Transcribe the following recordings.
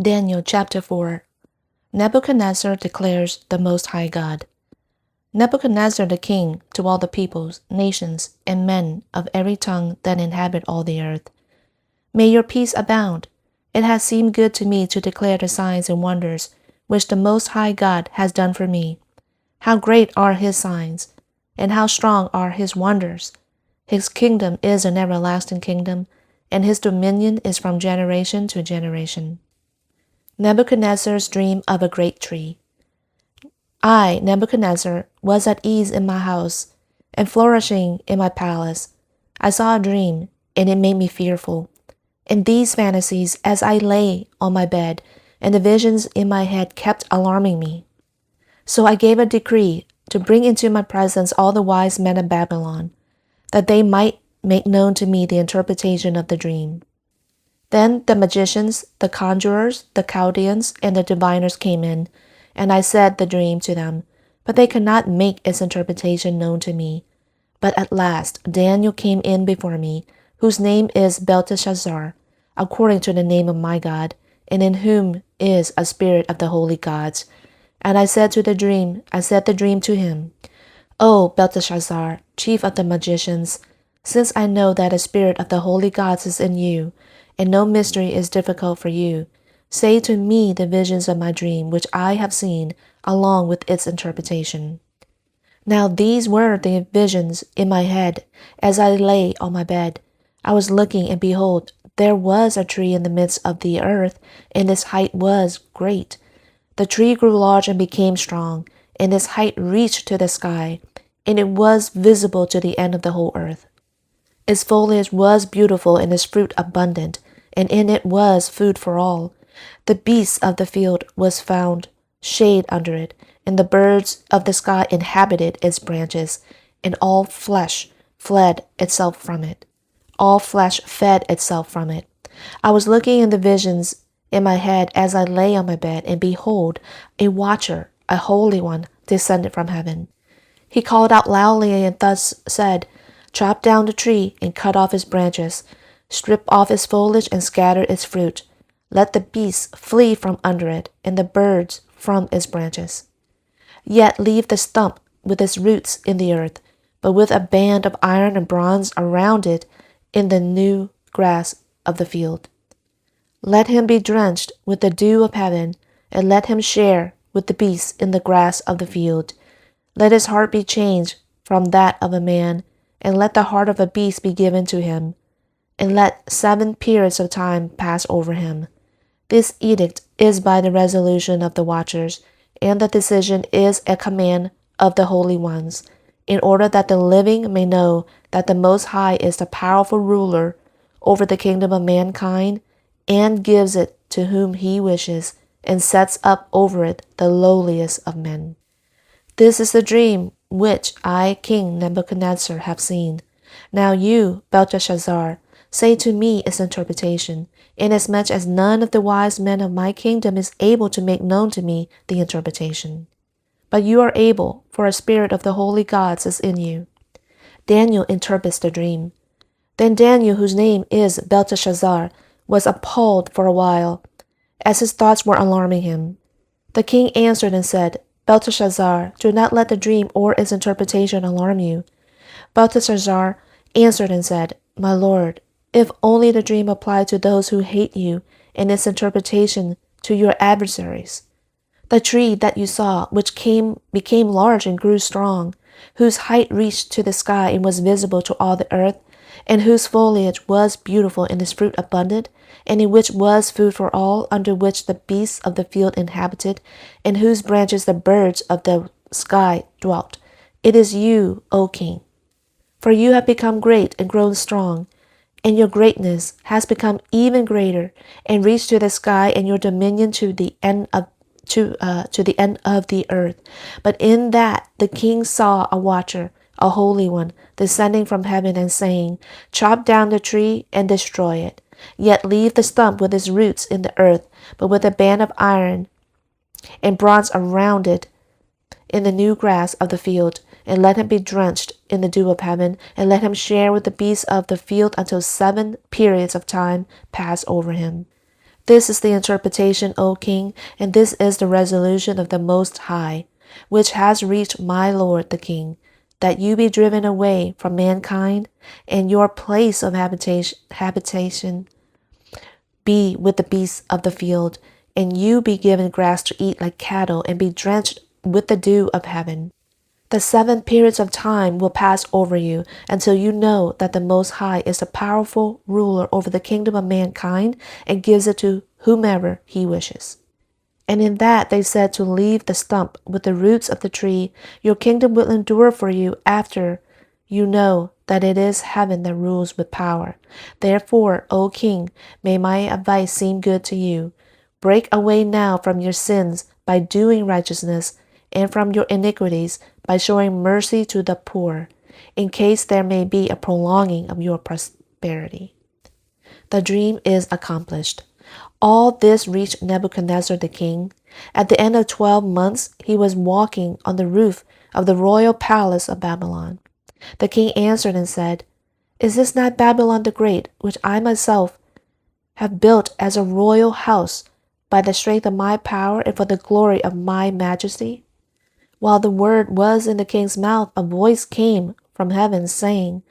Daniel chapter 4. Nebuchadnezzar declares the Most High God. Nebuchadnezzar the king, to all the peoples, nations, and men of every tongue that inhabit all the earth. May your peace abound. It has seemed good to me to declare the signs and wonders which the Most High God has done for me. How great are his signs, and how strong are his wonders. His kingdom is an everlasting kingdom, and his dominion is from generation to generation. Nebuchadnezzar's dream of a great tree. I, Nebuchadnezzar, was at ease in my house and flourishing in my palace. I saw a dream, and it made me fearful. In these fantasies, as I lay on my bed, and the visions in my head kept alarming me. So I gave a decree to bring into my presence all the wise men of Babylon, that they might make known to me the interpretation of the dream. Then the magicians, the conjurers, the Chaldeans, and the diviners came in, and I said the dream to them, but they could not make its interpretation known to me. But at last Daniel came in before me, whose name is Belteshazzar, according to the name of my God, and in whom is a spirit of the holy gods. And I said the dream to him, O Belteshazzar, chief of the magicians, since I know that a spirit of the holy gods is in you, and no mystery is difficult for you, say to me the visions of my dream which I have seen, along with its interpretation. Now these were the visions in my head as I lay on my bed. I was looking, and behold, there was a tree in the midst of the earth, and its height was great. The tree grew large and became strong, and its height reached to the sky, and it was visible to the end of the whole earth. Its foliage was beautiful and its fruit abundant, and in it was food for all. The beasts of the field was found shade under it, and the birds of the sky inhabited its branches, and all flesh fled itself from it. All flesh fed itself from it. I was looking in the visions in my head as I lay on my bed, and behold, a watcher, a holy one, descended from heaven. He called out loudly and thus said, Chop down the tree and cut off its branches, strip off its foliage and scatter its fruit. Let the beasts flee from under it, and the birds from its branches. Yet leave the stump with its roots in the earth, but with a band of iron and bronze around it in the new grass of the field. Let him be drenched with the dew of heaven, and let him share with the beasts in the grass of the field. Let his heart be changed from that of a man, and let the heart of a beast be given to him, and let 7 periods of time pass over him. This edict is by the resolution of the watchers, and the decision is a command of the holy ones, in order that the living may know that the Most High is the powerful ruler over the kingdom of mankind, and gives it to whom he wishes, and sets up over it the lowliest of men. This is the dream which I, King Nebuchadnezzar, have seen. Now you, Belteshazzar, say to me its interpretation, inasmuch as none of the wise men of my kingdom is able to make known to me the interpretation. But you are able, for a spirit of the holy gods is in you. Daniel interprets the dream. Then Daniel, whose name is Belteshazzar, was appalled for a while, as his thoughts were alarming him. The king answered and said, Belteshazzar, do not let the dream or its interpretation alarm you. Belteshazzar answered and said, My lord, if only the dream applied to those who hate you, and its interpretation to your adversaries. The tree that you saw, which became large and grew strong, whose height reached to the sky and was visible to all the earth, and whose foliage was beautiful and its fruit abundant, and in which was food for all, under which the beasts of the field inhabited, and whose branches the birds of the sky dwelt. It is you, O king. For you have become great and grown strong, and your greatness has become even greater, and reached to the sky, and your dominion to the end of the earth. But in that the king saw a watcher, a holy one, descending from heaven and saying, Chop down the tree and destroy it, yet leave the stump with its roots in the earth, but with a band of iron and bronze around it in the new grass of the field, and let him be drenched in the dew of heaven, and let him share with the beasts of the field until 7 periods of time pass over him. This is the interpretation, O king, and this is the resolution of the Most High, which has reached my lord the king, that you be driven away from mankind, and your place of habitation be with the beasts of the field, and you be given grass to eat like cattle, and be drenched with the dew of heaven. The 7 periods of time will pass over you until you know that the Most High is a powerful ruler over the kingdom of mankind and gives it to whomever he wishes. And in that they said to leave the stump with the roots of the tree, your kingdom will endure for you after you know that it is heaven that rules with power. Therefore, O king, may my advice seem good to you. Break away now from your sins by doing righteousness, and from your iniquities by showing mercy to the poor, in case there may be a prolonging of your prosperity. The dream is accomplished. All this reached Nebuchadnezzar the king. At the end of 12 months, he was walking on the roof of the royal palace of Babylon. The king answered and said, Is this not Babylon the Great, which I myself have built as a royal house by the strength of my power and for the glory of my majesty? While the word was in the king's mouth, a voice came from heaven saying,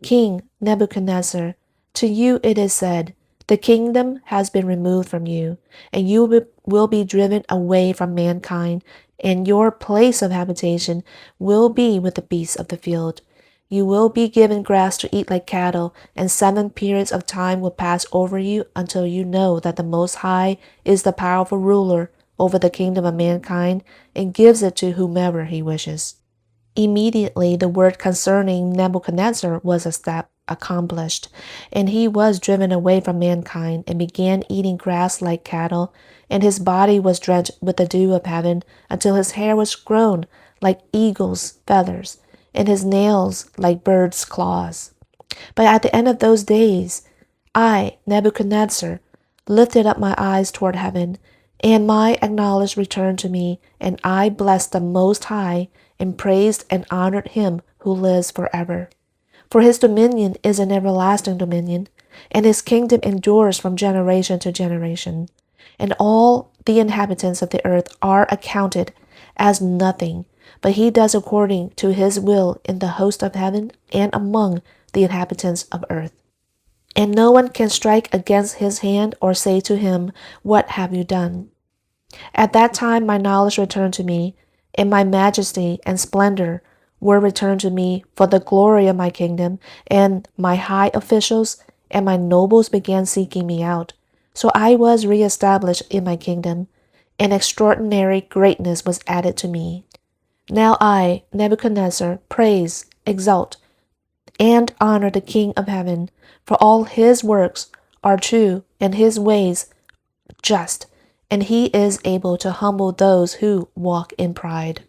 King Nebuchadnezzar, to you it is said, the kingdom has been removed from you, and you will be driven away from mankind, and your place of habitation will be with the beasts of the field. You will be given grass to eat like cattle, and 7 periods of time will pass over you until you know that the Most High is the powerful ruler over the kingdom of mankind and gives it to whomever he wishes. Immediately the word concerning Nebuchadnezzar was accomplished, and he was driven away from mankind and began eating grass like cattle, and his body was drenched with the dew of heaven until his hair was grown like eagle's feathers, and his nails like birds' claws. But at the end of those days, I, Nebuchadnezzar, lifted up my eyes toward heaven, and my acknowledged returned to me, and I blessed the Most High, and praised and honored him who lives forever. For his dominion is an everlasting dominion, and his kingdom endures from generation to generation. And all the inhabitants of the earth are accounted as nothing, but he does according to his will in the host of heaven and among the inhabitants of earth. And no one can strike against his hand or say to him, What have you done? At that time my knowledge returned to me, and my majesty and splendor were returned to me for the glory of my kingdom, and my high officials and my nobles began seeking me out. So I was reestablished in my kingdom, and extraordinary greatness was added to me. Now I, Nebuchadnezzar, praise, exalt, and honor the King of heaven, for all his works are true and his ways just, and he is able to humble those who walk in pride.